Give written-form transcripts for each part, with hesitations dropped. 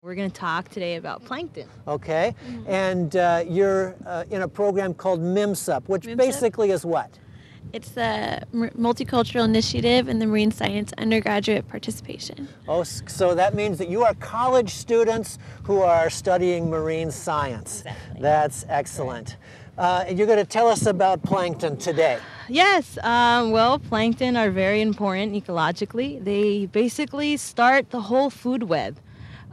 We're going to talk today about plankton. Okay, and you're in a program called MIMSUP, which basically is what? It's the Multicultural Initiative in the Marine Science undergraduate participation. Oh, so that means that you are college students who are studying marine science. Exactly. That's excellent. And you're going to tell us about plankton today. Yes, well, plankton are very important ecologically. They basically start the whole food web.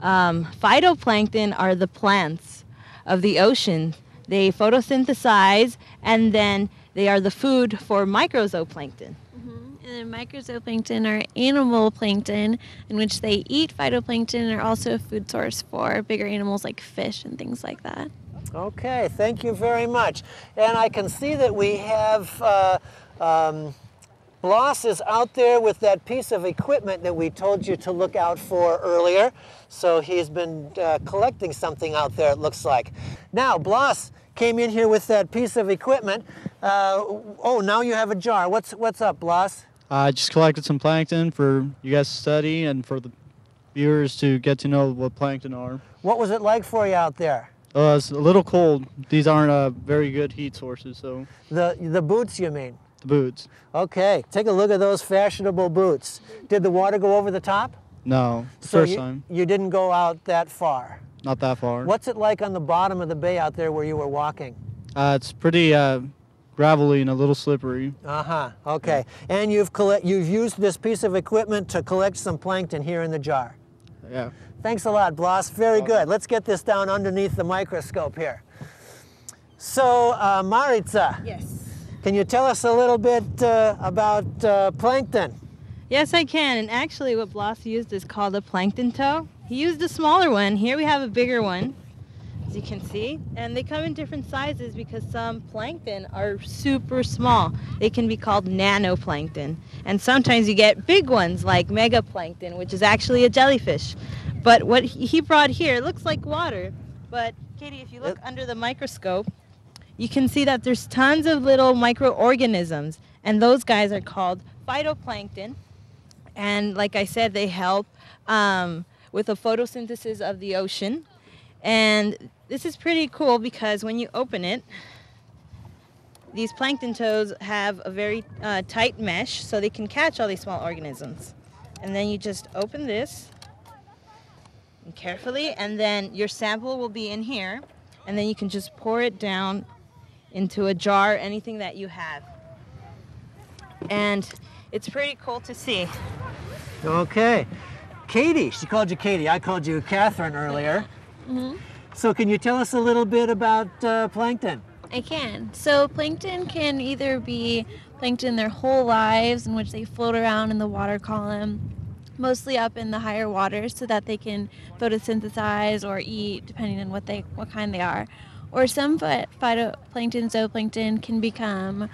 Phytoplankton are the plants of the ocean. They photosynthesize, and then they are the food for microzooplankton. And then microzooplankton are animal plankton, in which they eat phytoplankton and are also a food source for bigger animals like fish and things like that. Okay, thank you very much. And I can see that we have Bloss is out there with that piece of equipment that we told you to look out for earlier. So he's been collecting something out there, it looks like. Now, Bloss came in here with that piece of equipment. Oh, now you have a jar. What's up, Bloss? I just collected some plankton for you guys to study and for the viewers to get to know what plankton are. What was it like for you out there? It's a little cold. These aren't very good heat sources, so. The boots, you mean? The boots. Okay, take a look at those fashionable boots. Did the water go over the top? No, So first time. You didn't go out that far? Not that far. What's it like on the bottom of the bay out there where you were walking? It's pretty gravelly and a little slippery. Okay. And you've used this piece of equipment to collect some plankton here in the jar. Yeah. Thanks a lot, Bloss. Very good. Let's get this down underneath the microscope here. So, Maritza. Yes. Can you tell us a little bit about plankton? Yes, I can. And actually what Bloss used is called a plankton toe. He used a smaller one. Here we have a bigger one, as you can see. And they come in different sizes because some plankton are super small. They can be called nanoplankton. And sometimes you get big ones like megaplankton, which is actually a jellyfish. But what he brought here looks like water. But Katie, if you look under the microscope, you can see that there's tons of little microorganisms. And those guys are called phytoplankton. And like I said, they help with the photosynthesis of the ocean. And this is pretty cool because when you open it, these plankton toes have a very tight mesh so they can catch all these small organisms. And then you just open this and carefully, and then your sample will be in here, and then you can just pour it down into a jar, anything that you have. And it's pretty cool to see. Okay. Katie, she called you Katie. I called you Catherine earlier. So can you tell us a little bit about plankton? I can. So plankton can either be plankton their whole lives, in which they float around in the water column, mostly up in the higher waters so that they can photosynthesize or eat, depending on what kind they are. Or some phytoplankton, zooplankton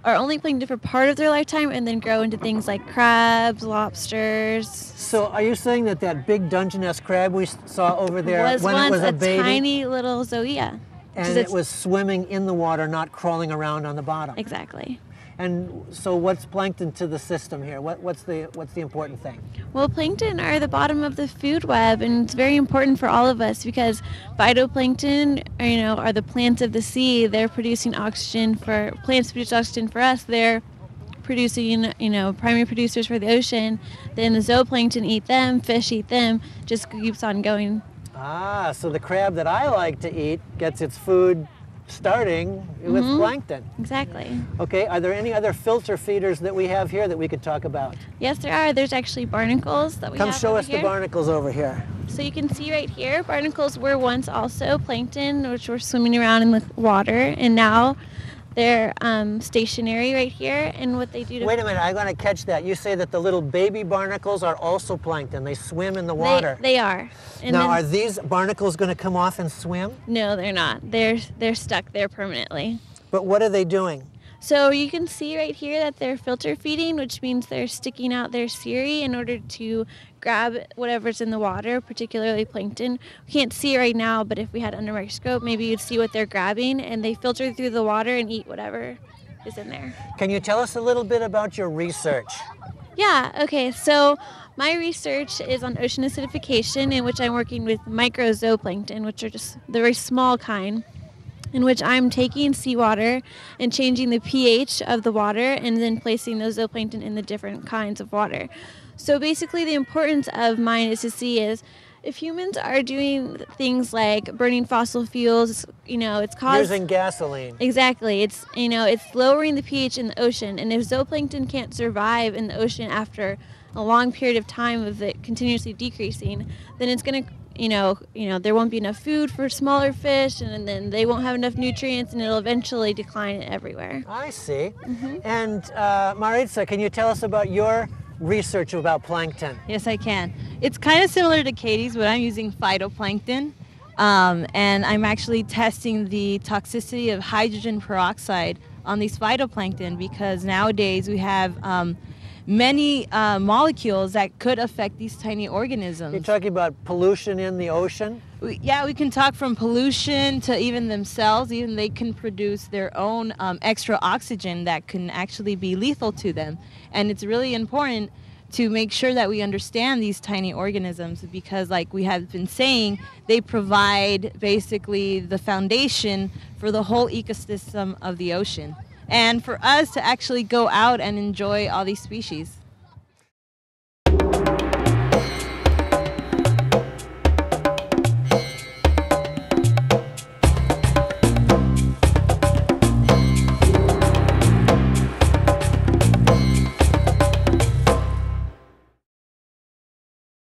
are only plankton for part of their lifetime and then grow into things like crabs, lobsters. So are you saying that big Dungeness crab we saw over there when it was a baby? Tiny little zoea. And it was swimming in the water, not crawling around on the bottom. Exactly. And so what's plankton to the system here? What's the important thing? Well, plankton are the bottom of the food web, and it's very important for all of us because phytoplankton are the plants of the sea. They're producing oxygen plants produce oxygen for us. They're producing, primary producers for the ocean. Then the zooplankton eat them, fish eat them, just keeps on going. So the crab that I like to eat gets its food starting with plankton. Exactly. Okay, are there any other filter feeders that we have here that we could talk about? Yes, there are. There's actually barnacles that we have Come show us here. the barnacles over here. So you can see right here, barnacles were once also plankton, which were swimming around in the water, and now they're stationary right here, and what they do to... Wait a minute, I'm going to catch that. You say that the little baby barnacles are also plankton. They swim in the water. They are. And now, are these barnacles going to come off and swim? No, they're not. They're stuck there permanently. But what are they doing? So you can see right here that they're filter feeding, which means they're sticking out their cirri in order to grab whatever's in the water, particularly plankton. We can't see it right now, but if we had under microscope, maybe you'd see what they're grabbing, and they filter through the water and eat whatever is in there. Can you tell us a little bit about your research? Yeah, okay, so my research is on ocean acidification, in which I'm working with microzooplankton, which are just the very small kind, in which I'm taking seawater and changing the pH of the water and then placing those zooplankton in the different kinds of water. So basically the importance of mine is to see is if humans are doing things like burning fossil fuels, it's Using gasoline. Exactly. It's lowering the pH in the ocean, and if zooplankton can't survive in the ocean after a long period of time of it continuously decreasing, then it's going to, there won't be enough food for smaller fish, and then they won't have enough nutrients, and it'll eventually decline everywhere. I see. And Maritza, can you tell us about your research about plankton? Yes, I can. It's kind of similar to Katie's, but I'm using phytoplankton. And I'm actually testing the toxicity of hydrogen peroxide on these phytoplankton because nowadays we have many molecules that could affect these tiny organisms. You're talking about pollution in the ocean? We can talk from pollution to even themselves. Even they can produce their own extra oxygen that can actually be lethal to them. And it's really important to make sure that we understand these tiny organisms because, like we have been saying, they provide basically the foundation for the whole ecosystem of the ocean. And for us to actually go out and enjoy all these species.